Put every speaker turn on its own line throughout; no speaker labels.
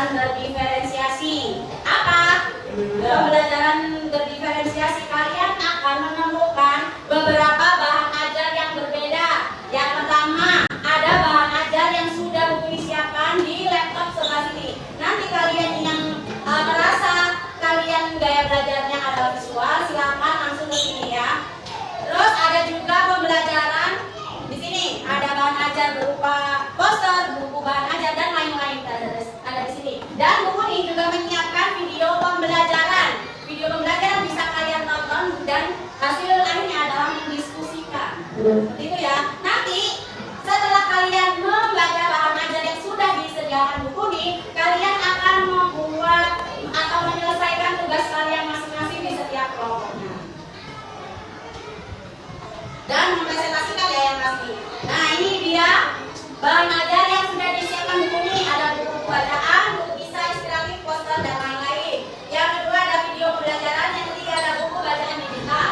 pembelajaran berdiferensiasi. Apa? Pembelajaran berdiferensiasi, kalian akan menemukan beberapa bahan ajar yang berbeda. Yang pertama, ada bahan ajar yang sudah buku disiapkan di laptop sebelah sini. Nanti kalian yang merasa kalian gaya belajarnya adalah visual, silakan langsung ke sini ya. Terus ada juga pembelajaran di sini, ada bahan ajar berupa poster, buku bahan ajar dan lain-lain ada di sini. Dan buku ini juga menyiapkan video pembelajaran. Video pembelajaran bisa kalian tonton dan hasil akhirnya adalah mendiskusikan. Seperti itu ya. Nanti setelah kalian membaca bahan ajar yang sudah disediakan buku ini, kalian akan membuat atau menyelesaikan tugas kalian masing-masing di setiap kelompoknya. Dan mempresentasikan ya yang pasti. Nah, ini dia bahan ajar yang sudah disiapkan buku ini. Ada buku bacaan, buku kisah inspiratif, poster dan lain-lain. Yang kedua ada video pembelajaran, yang ketiga ada buku bacaan digital.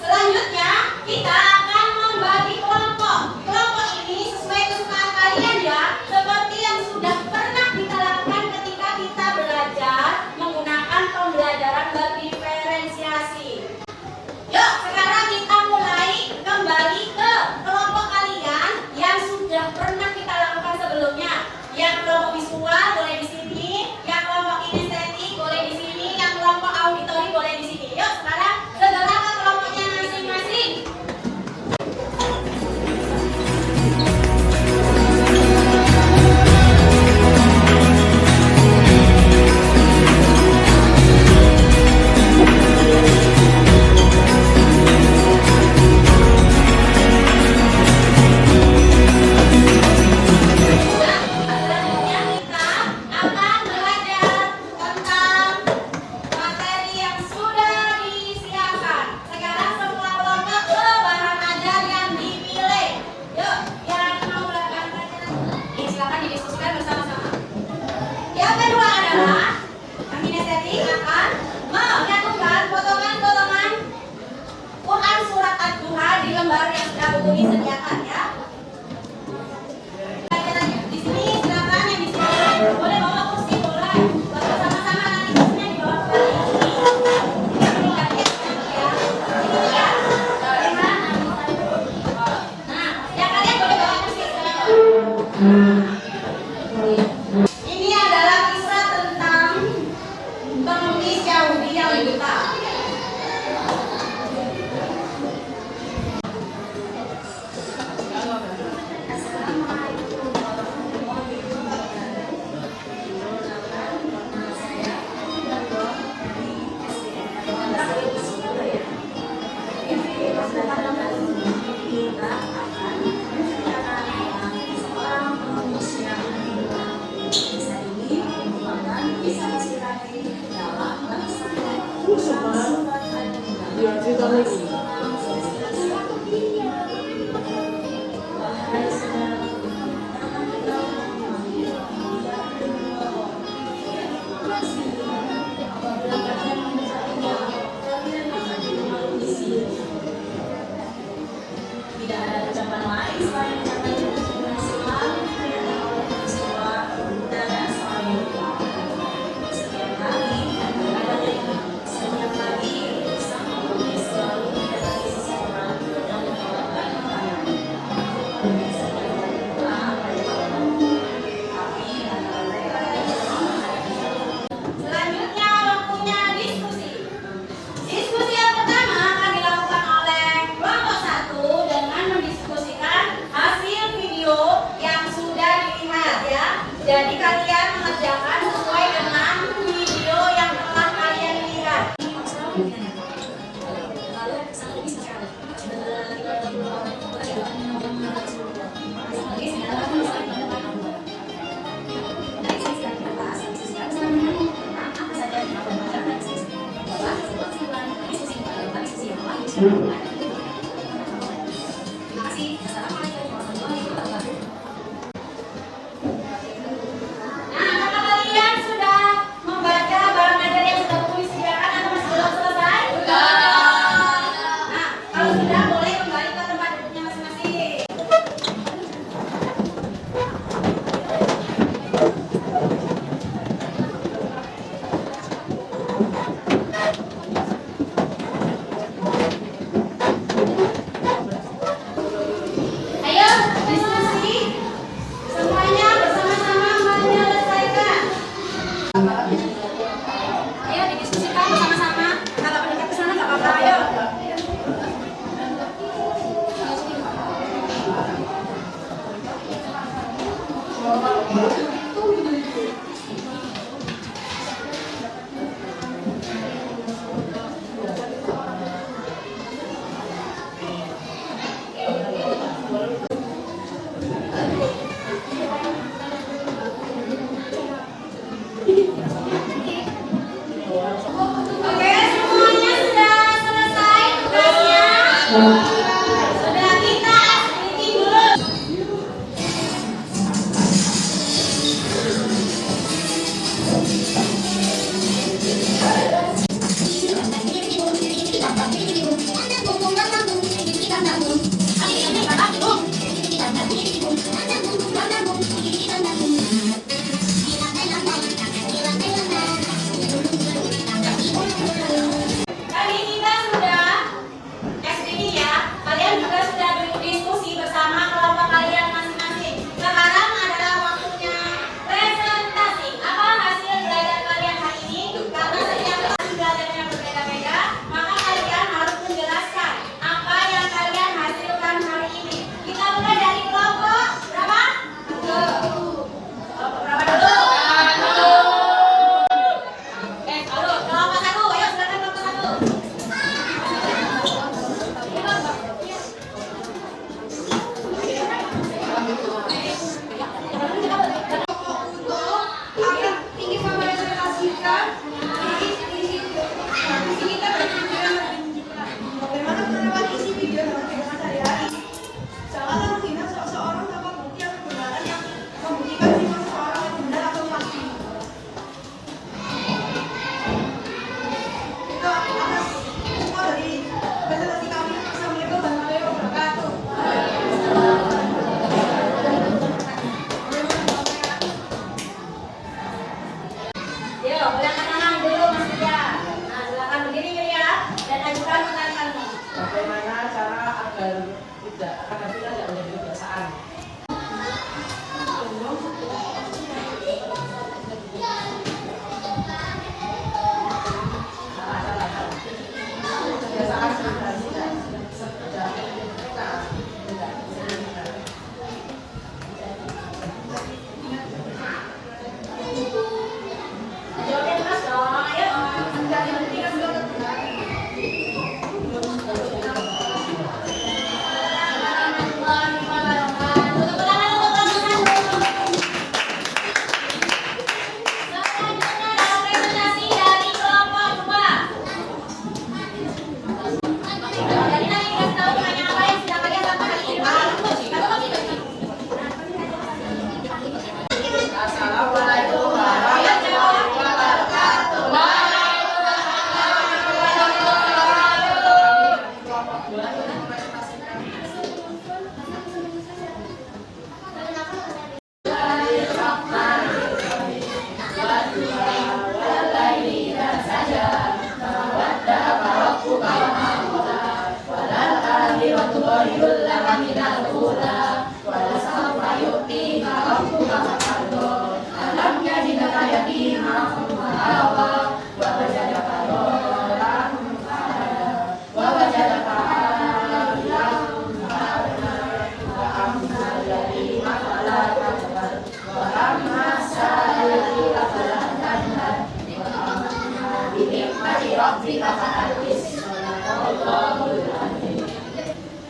Selanjutnya kita akan membagi kelompok. Kelompok ini sesuai kesukaan kalian ya, seperti yang sudah pernah kita lakukan ketika kita belajar menggunakan pembelajaran berdiferensiasi. Yuk, sekarang kita mulai kembali ke kelompok kalian yang sudah pernah kita lakukan sebelumnya. Yang kelompok visual boleh di sini, yang kelompok kinestetik boleh di sini, yang kelompok auditori boleh di sini. Yuk, sekarang segera ke kelompoknya masing-masing. Ini adalah kisah tentang pengemis Yahudi yang buta. Jadi kalian mengerjakan sesuai dengan video yang telah kalian lihat. Ayo didiskusikan bersama-sama. Kalau pendekat ke sana nggak apa-apa. Ayo. Oke, semuanya sudah selesai tugasnya. Sudah kita selidiki dulu. Tadi kita sudah SDG ya. Kalian juga sudah diskusi bersama kelompok kalian masing-masing. Sekarang adalah waktunya presentasi. Apa hasil belajar kalian hari ini? Karena setiap kelas belajarnya berbeda-beda, maka kalian harus menjelaskan apa yang kalian hasilkan hari ini. Kita mulai dari kelompok berapa? Kelompok berapa dulu? Kelompok satu. Ayo silakan kelompok satu.
Akan ingin mempresentasikan isi kita bagaimana menerapkan isi video dalam kehidupan sehari-hari. Janganlah menghina seseorang tanpa bukti atau kebenaran yang membuktikan sifat seseorang yang benar atau pasti. Itu atas semua dari presentasi kami. Assalamualaikum warahmatullahi wabarakatuh.
Yo, belakang tangan dulu Mas Ria. Nah, silakan berdiri Ria dan ajukan pertanyaanmu.
Bagaimana cara agar tidak menjadi kebiasaan? Kebiasaan sudah
Jawabnya keras dong. Ayo. Tepuk tangan untuk kelompok satu. Selanjutnya adalah presentasi dari kelompok dua. Jadi nanti dikasih tahu pertanyaan apa yang sudah kalian lakukan hari ini.
Assalamualaikum warahmatullahi wabarakatuh.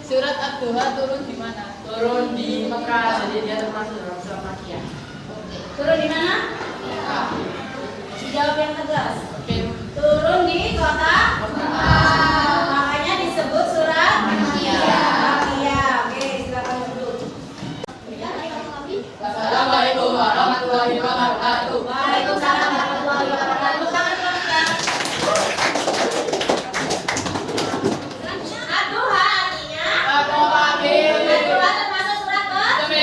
Surat Ad-Duha turun di mana?
Turun di Mekah, jadi dia termasuk dalam surat Makkiyah.
Turun di mana? Jawab yang tegas.
Oke.
Turun di kota Mekah. Makanya disebut surat Makkiyah. Oke, silakan duduk.
Assalamualaikum warahmatullahi wabarakatuh.
Waalaikumsalam warahmatullahi wabarakatuh. Tangan keluarga. Ad-Duha artinya Ad-Duha termasuk surat ke? Terdiri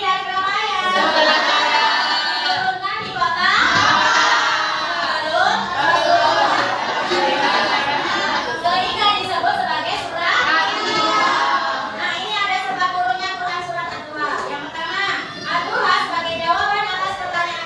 dari berapa ayat? Turunkan di kota. Lalu sehingga disebut sebagai surat. Nah, ini ada sebab turunnya Quran surat Ad-Duha. Yang pertama, Ad-Duha sebagai jawaban atas pertanyaan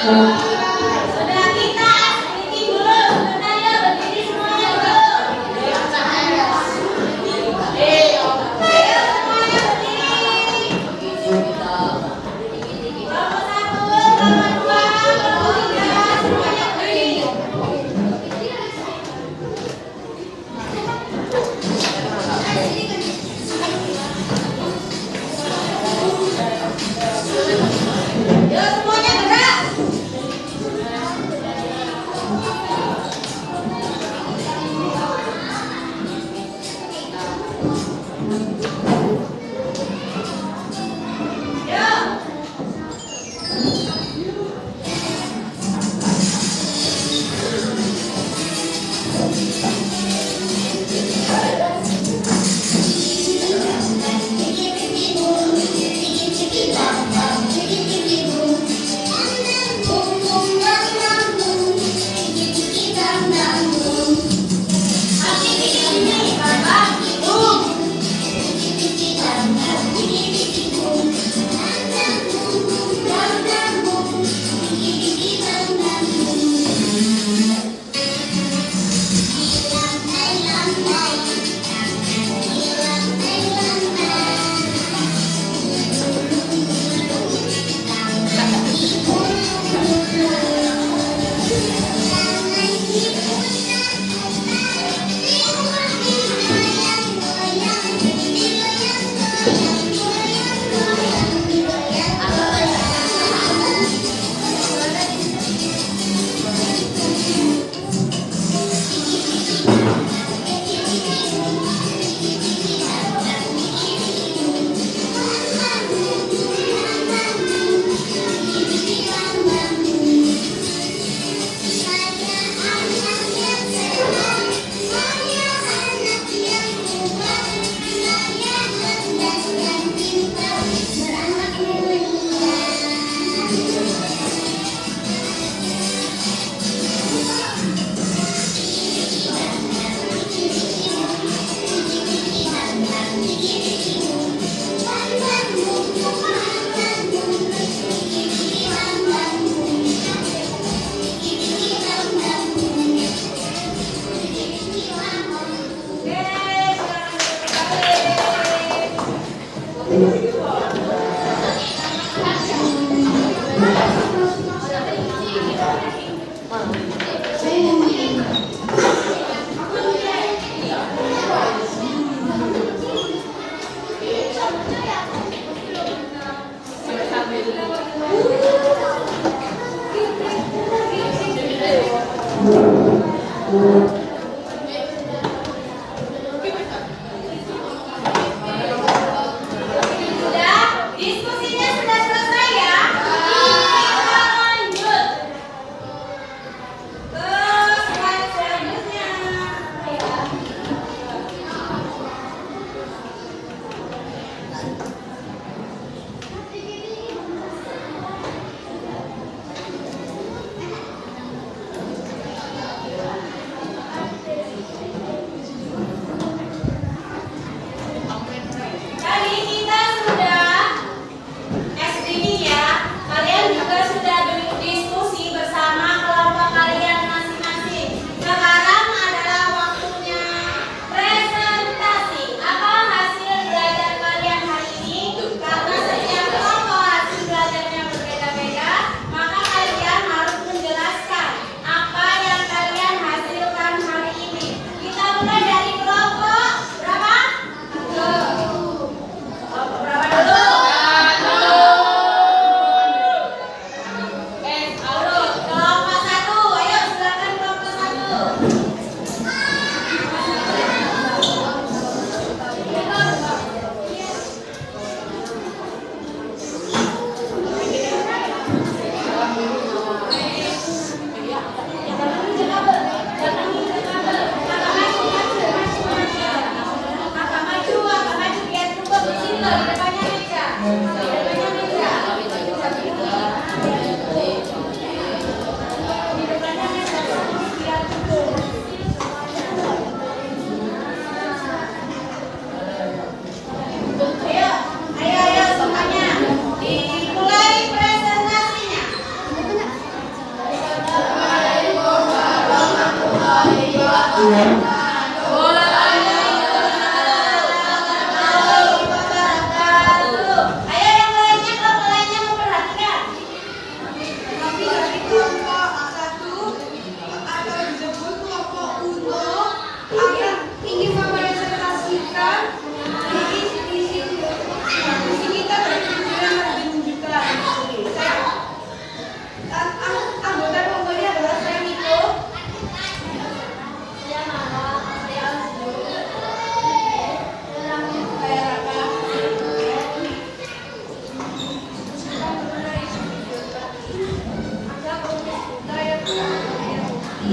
Saudara kita meeting dulu. Sebentar ya, berdiri semuanya dulu. Ayo semuanya berdiri. Kelompok 1, kelompok 2, kelompok 3, semuanya berdiri. Yuk semuanya gerak. Yuk. Sudah, diskusinya sudah selesai ya. Kita lanjut ke slide selanjutnya.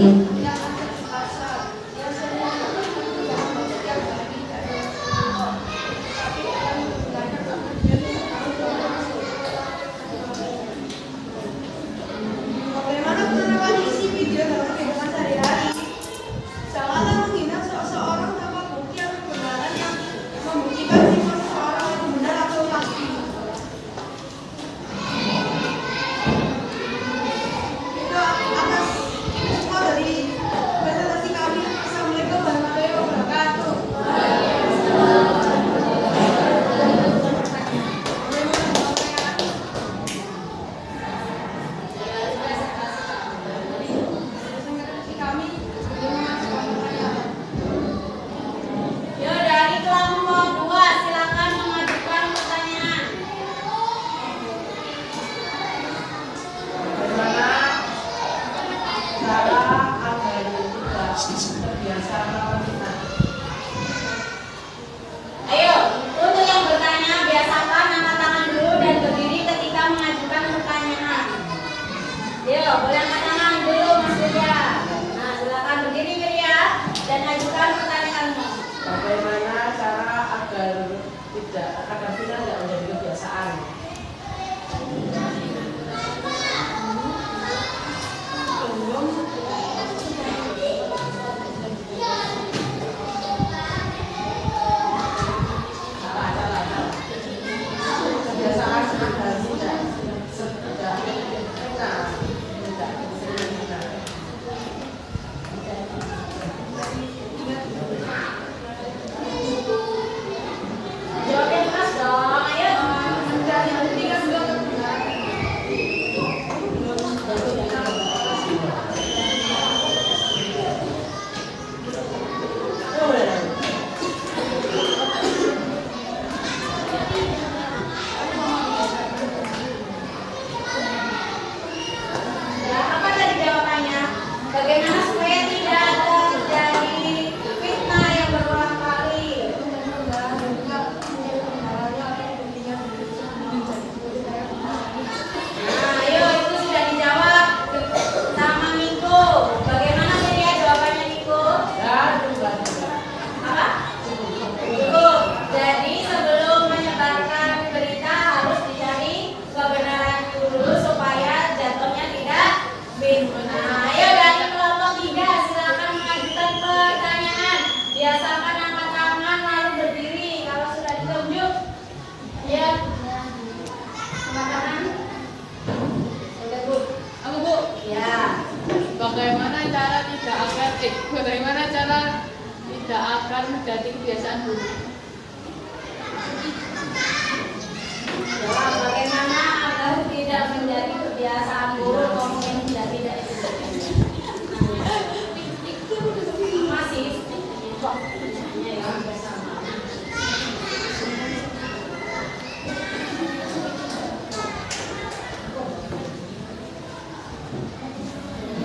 tidak akan terpaksa. Dia semua akan berusaha setiap hari dan tapi akan menggunakan bagaimana penerapan isi video dalam kehidupan sehari-hari? Janganlah menghina seseorang tanpa bukti atau kebenaran yang membuktikan sifat seseorang itu benar atau pasti. Itu atas semua dari presentasi kami. Assalamualaikum warahmatullahi wabarakatuh. Presentasi kami sebelum mengajukan pertanyaan.
Yo, dari kelompok 2 silakan mengajukan pertanyaan.
Bagaimana cara agar tidak terbiasa melawan fitnah?
Ayo, untuk yang bertanya biasakan angkat tangan dulu dan berdiri ketika mengajukan pertanyaan. Yo, boleh angkat tangan dulu Mas Wirya. Nah, silakan berdiri Wirya dan ajukan pertanyaanmu.
Bagaimana cara agar fitnah tidak menjadi kebiasaan? Kebiasaan agar tidak fitnah, tidak sering fitnah.
Jawabnya keras dong, ayo.
Mencari bukti kan sudah kebenaran.
Ya, apa tadi jawabannya? Bagaimana supaya tidak terjadi fitnah yang berulang kali? Nah, ayo itu sudah dijawab sama Miko. Bagaimana Wirya jawabannya Miko?
Dan juga
Apa? Cukup. Jadi sebelum menyebarkan berita harus dicari kebenaran dulu supaya jatuhnya tidak fitnah. Ayo dari kelompok 3 silakan mengajukan pertanyaan. Biasakan angkat tangan lalu berdiri kalau sudah ditunjuk. Ya. Angkat tangan. Oke, Bu.
Aku Bu,
Ya.
bagaimana cara tidak akan menjadi kebiasaan buruk?
Jawab bagaimana agar tidak menjadi kebiasaan buruk ngomongin tidak masih kok ya bersama.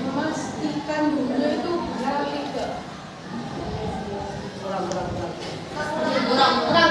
Memastikan dunia itu benar atau tidak.
kurang.
Kurang.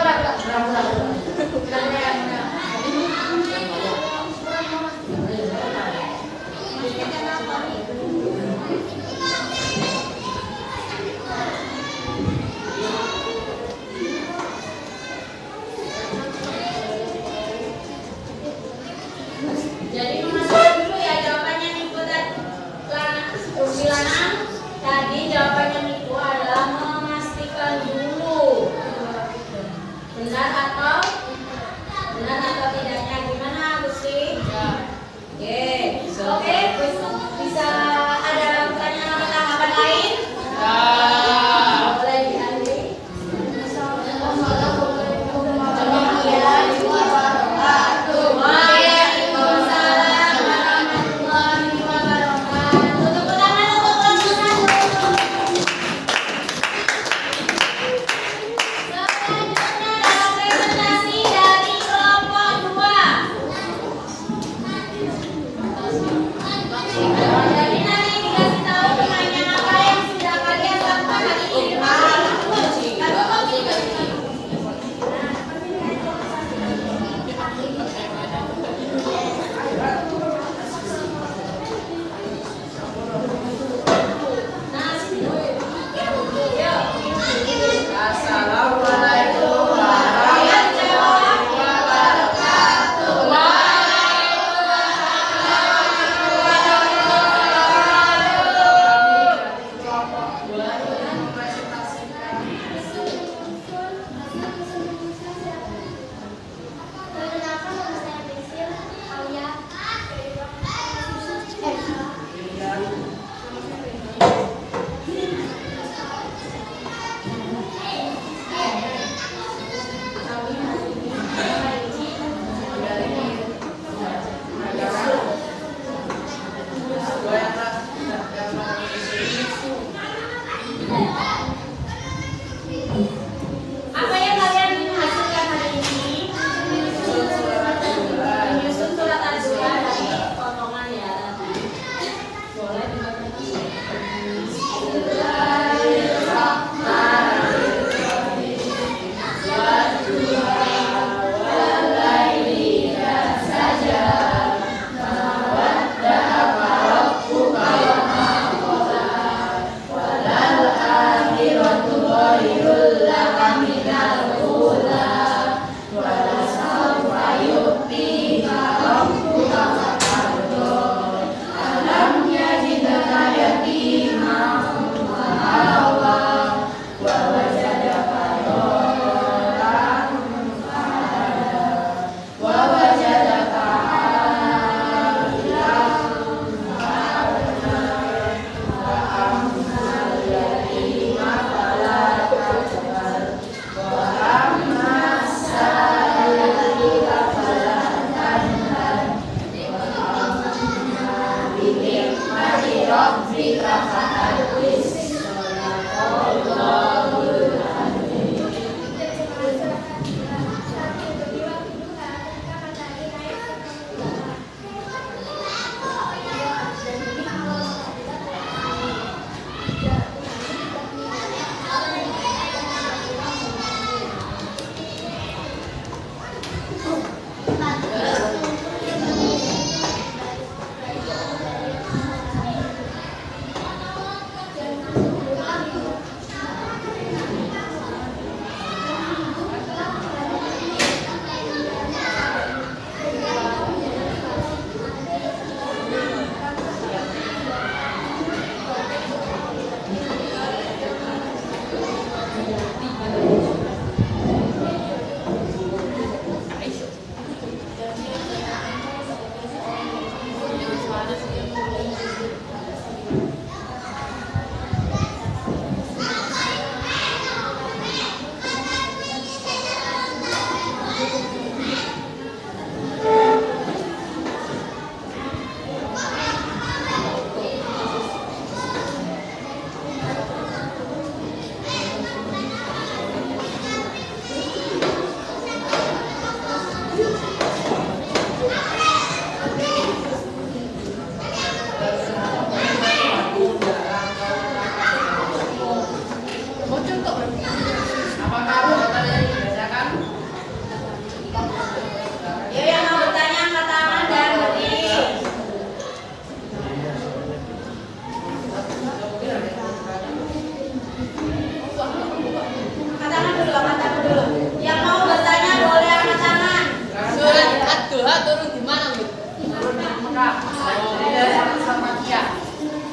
turun di mana, Bu?
Turun di Mekah. Jadi dia sama Makia.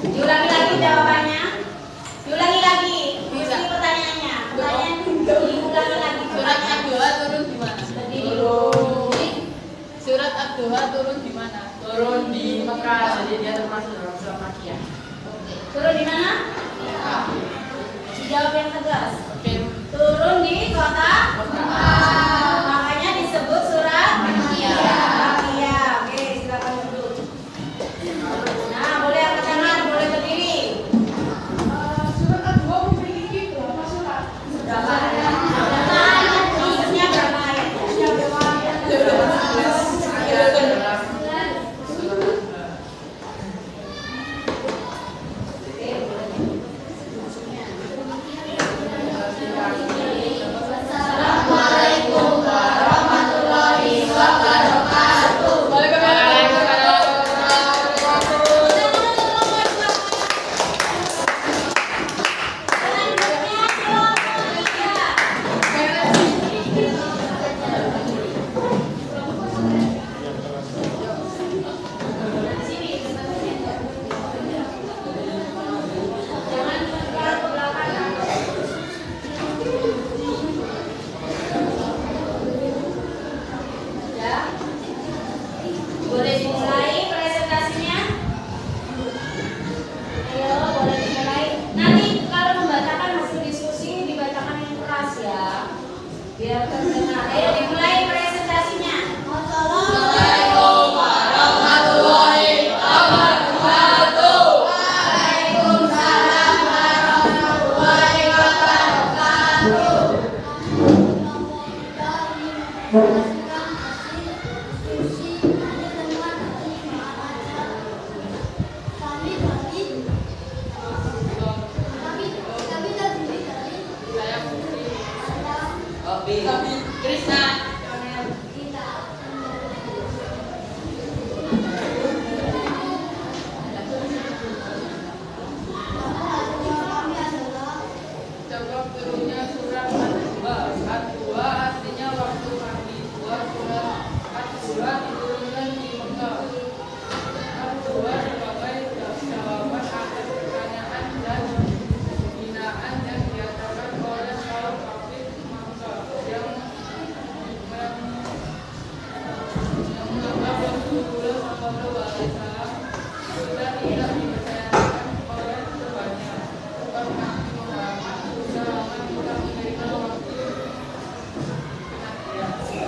Diulangi lagi jawabannya. Diulangi lagi.
Bisa.
Ini pertanyaannya. Pertanyaan diulangi lagi.
Surat Ad-Duha turun di mana? Surat Ad-Duha turun di mana?
Turun di Mekah. Jadi dia termasuk dalam surat Makia.
Turun di mana? Dijawab yang tegas.
Oke.
Turun di kota
Mekah.
makanya disebut surat Makkiyah. Oke, silakan duduk. Nah, boleh angkat tangan, boleh berdiri.
Surat Ad-Duha memiliki berapa surat?
Berapa ayat? Maksudnya berapa ayat?
Ya, berapa ayat?
Ayat adalah surat
Assalamualaikum warahmatullahi wabarakatuh. Selanjutnya Filologia. Jangan menolak ke belakang. Ya. Boleh dimulai presentasinya? Ayo, boleh dimulai. Nanti kalau membacakan hasil diskusi dibacakan yang keras ya. Biar terdengar. Ayo dimulai presentasinya. Assalamualaikum warahmatullahi wabarakatuh. Waalaikumsalam warahmatullahi wabarakatuh.
Krishna. Jawab turunnya surat Ad-Duha. Ad-Duha artinya waktu mandi. Surat Ad-Duha diturunkan di Mekah. Ad-Duha sebagai jawaban atas pertanyaan dan pembinaan yang diadakan oleh kaum kafir Makkah yang menganggap Rasulullah Shallallahu Alaihi Wasallam sudah tidak dipercayakan oleh keduanya. Karena Muhammad sudah lama tidak memberikan waktu penantian.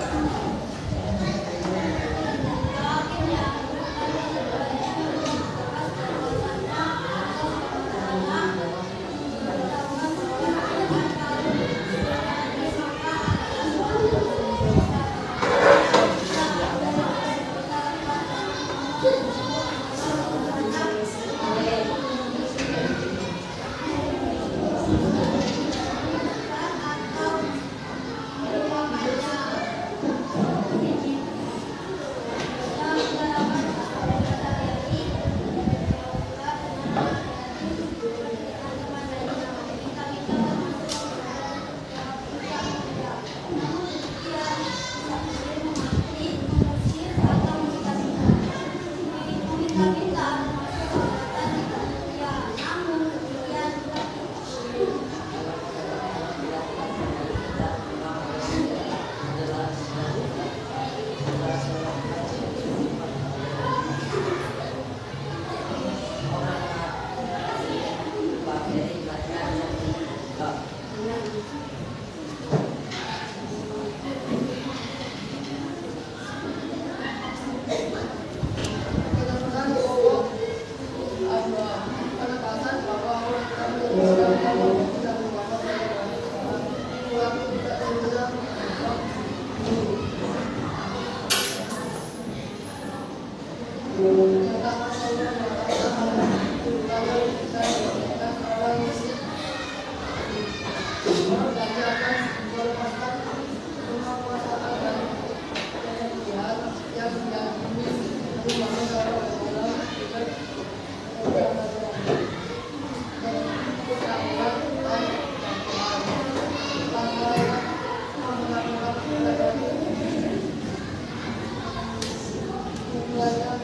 banyak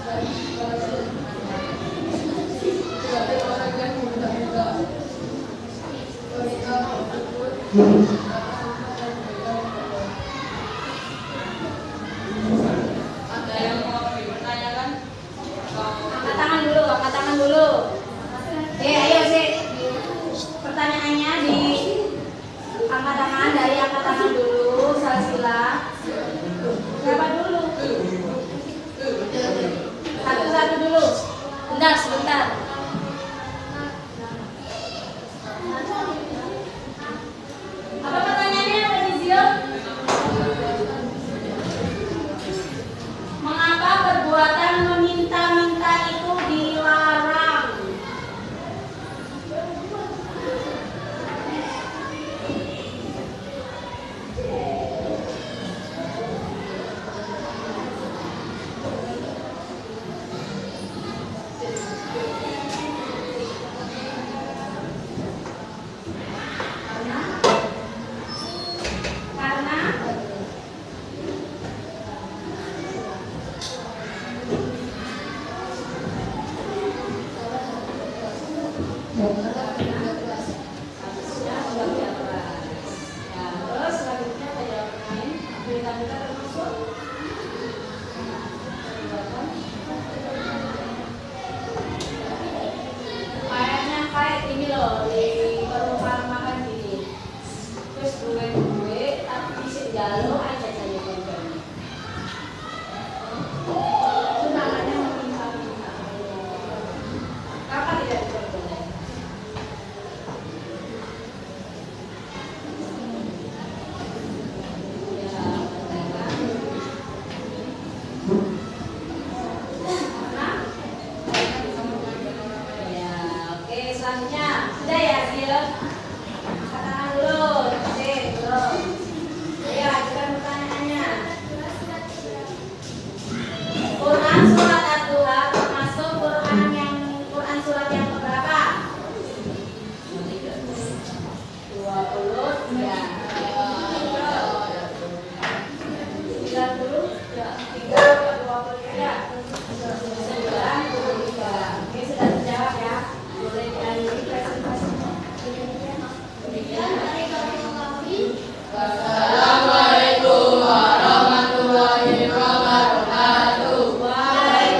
dan berhasil. Tidak ada orang yang muda-muda. Wanita tersebut
Ada yang mau dipertanyakan?
Angkat tangan dulu, angkat tangan dulu. Ayo sih. Pertanyaannya di angkat tangan, dari angkat tangan dulu, Salsila. Berapa dulu? Satu-satu dulu. Bentar, sebentar. Apa pertanyaannya, Fadizio? Mengapa perbuatan meminta-minta itu dilarang? Karena terus selanjutnya apa jawaban lain? Berita-berita termasuk? Kayaknya kayak ini loh di perumahan makan gini. Terus gue tapi bisa jalur aja saja kontennya. Itu namanya meminta-minta. Kapan tidak diperbolehkan? Ya, oke, selanjutnya sudah ya, Sil. Angkat tangan dulu, Sil, belum. Ya, lanjutkan pertanyaannya. Quran surat Ad-Duha termasuk Quran surat yang keberapa? 20 ya. 30 ya. 23. Oke, sudah terjawab ya. Boleh diakhiri presentasinya.
Wassalamualaikum warahmatullahi wabarakatuh.
Waalaikumsalam.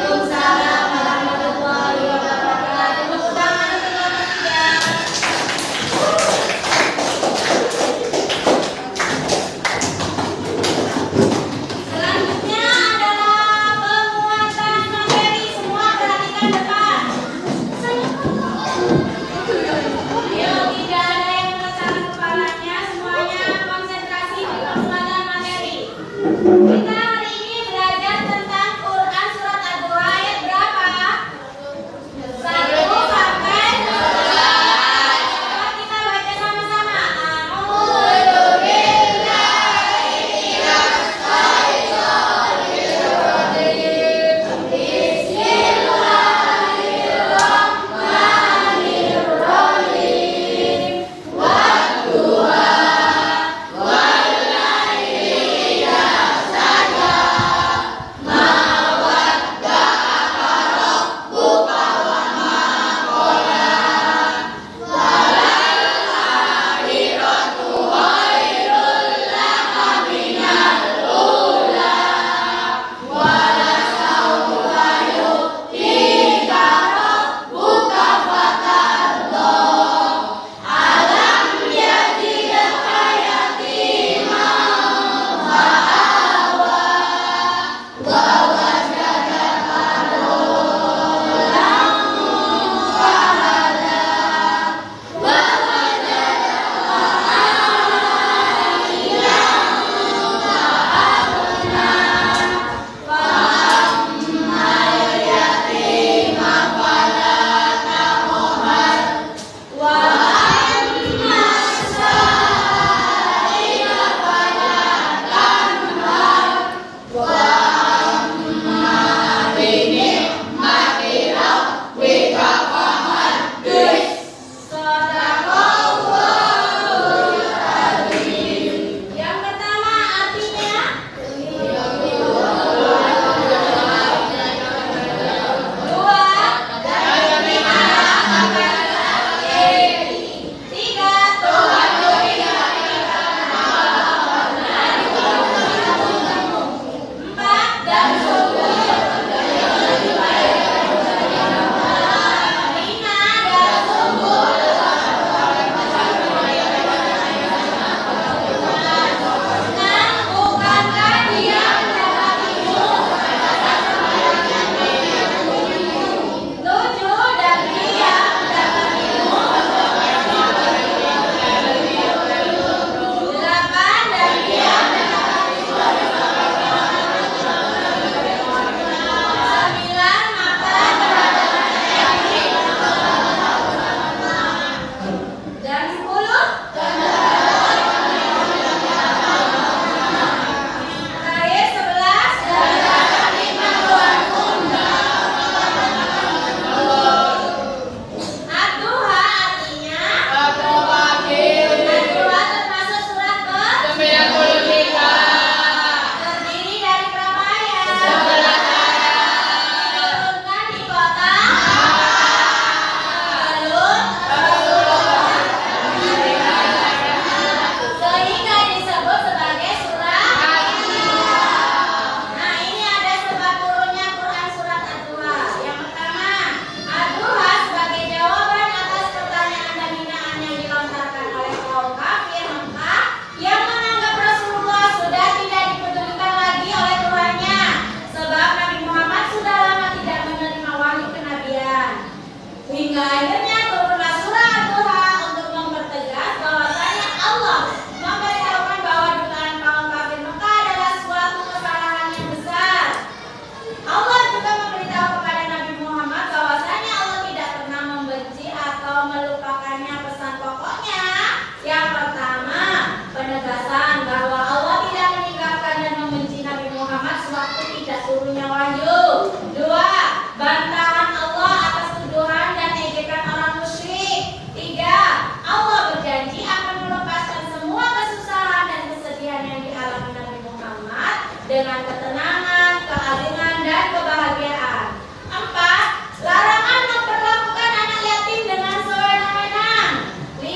turunnya wahyu. 2. Bantahan Allah atas tuduhan dan ejekan orang musyrik. 3. Allah berjanji akan melepaskan semua kesusahan dan kesedihan yang dialami Nabi Muhammad dengan ketenangan, keagungan, dan kebahagiaan. 4. Larangan memperlakukan anak yatim dengan sewenang-wenang. 5.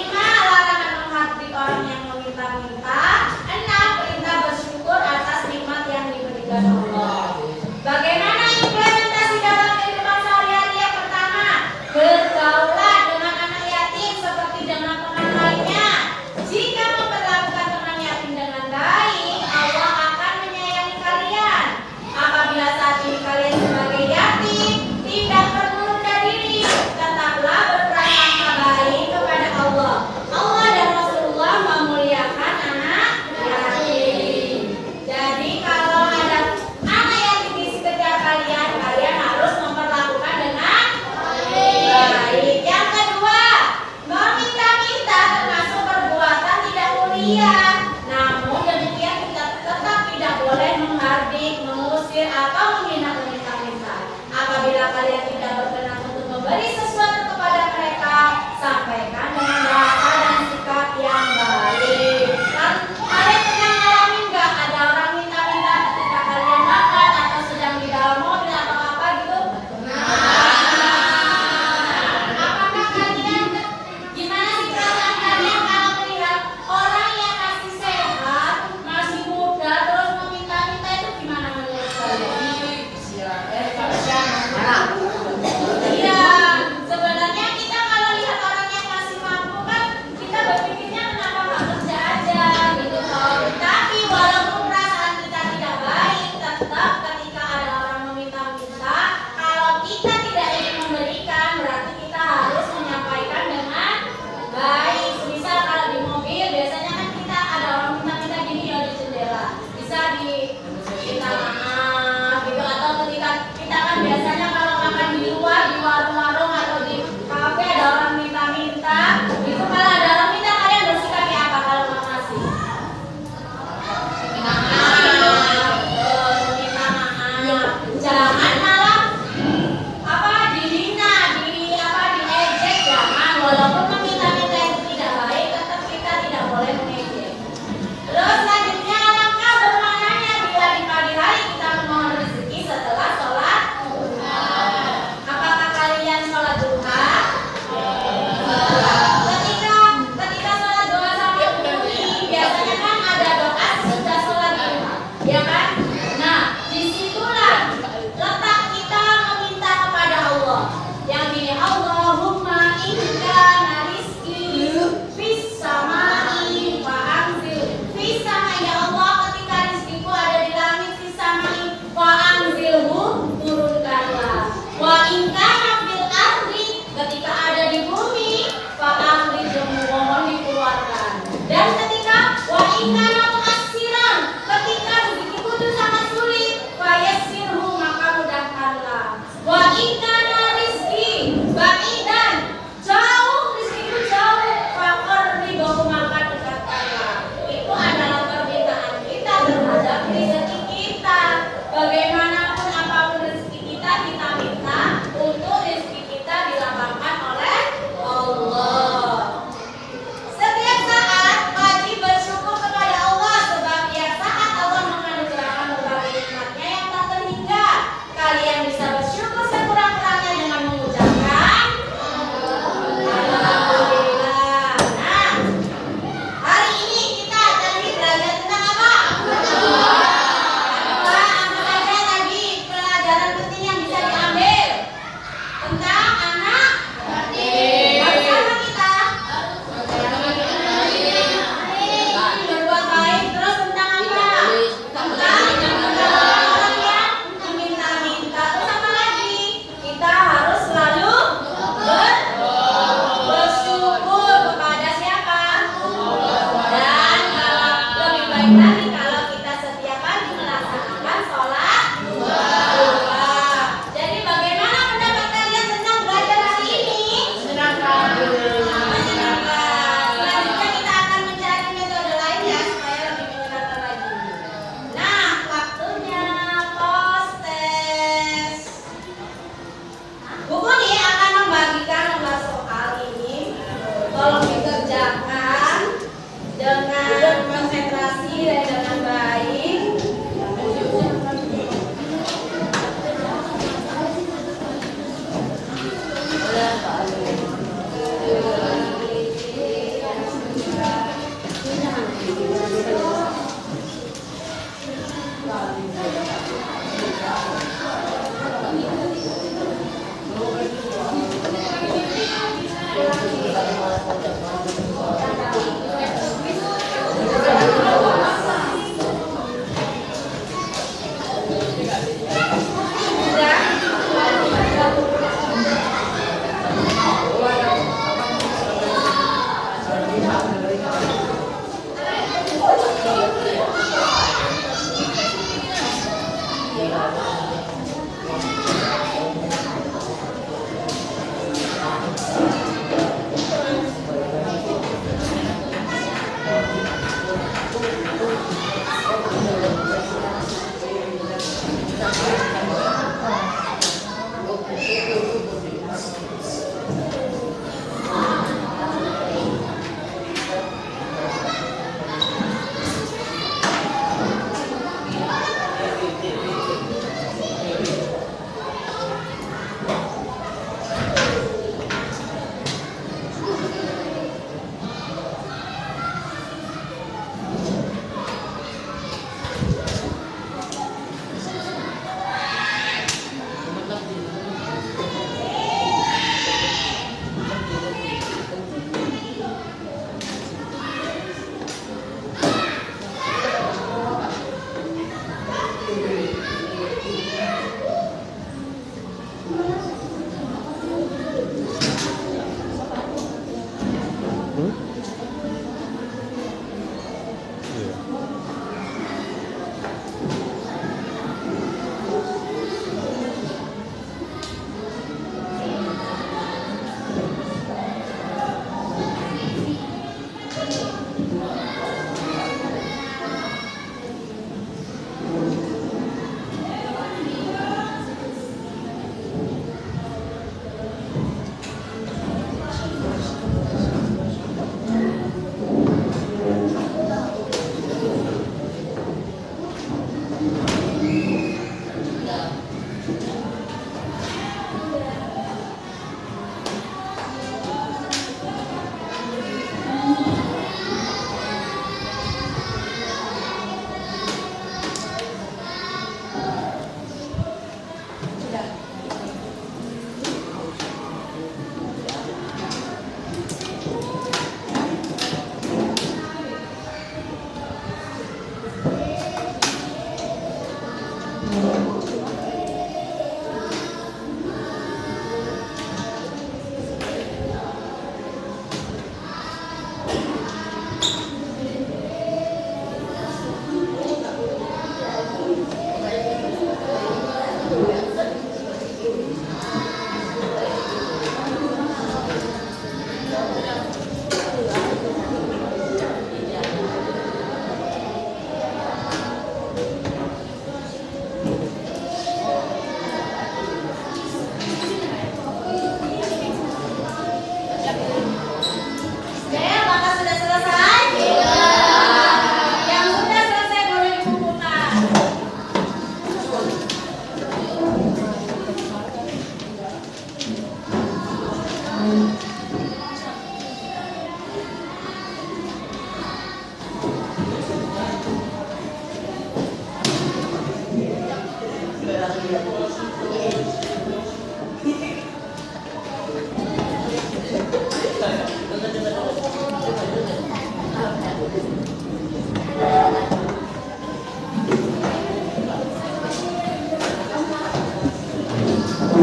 Larangan menghakimi orang yang meminta-minta. 6. Perintah bersyukur atas nikmat yang diberikan Allah. Bagaimana implementasi dalam kehidupan sehari-hari?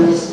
menulis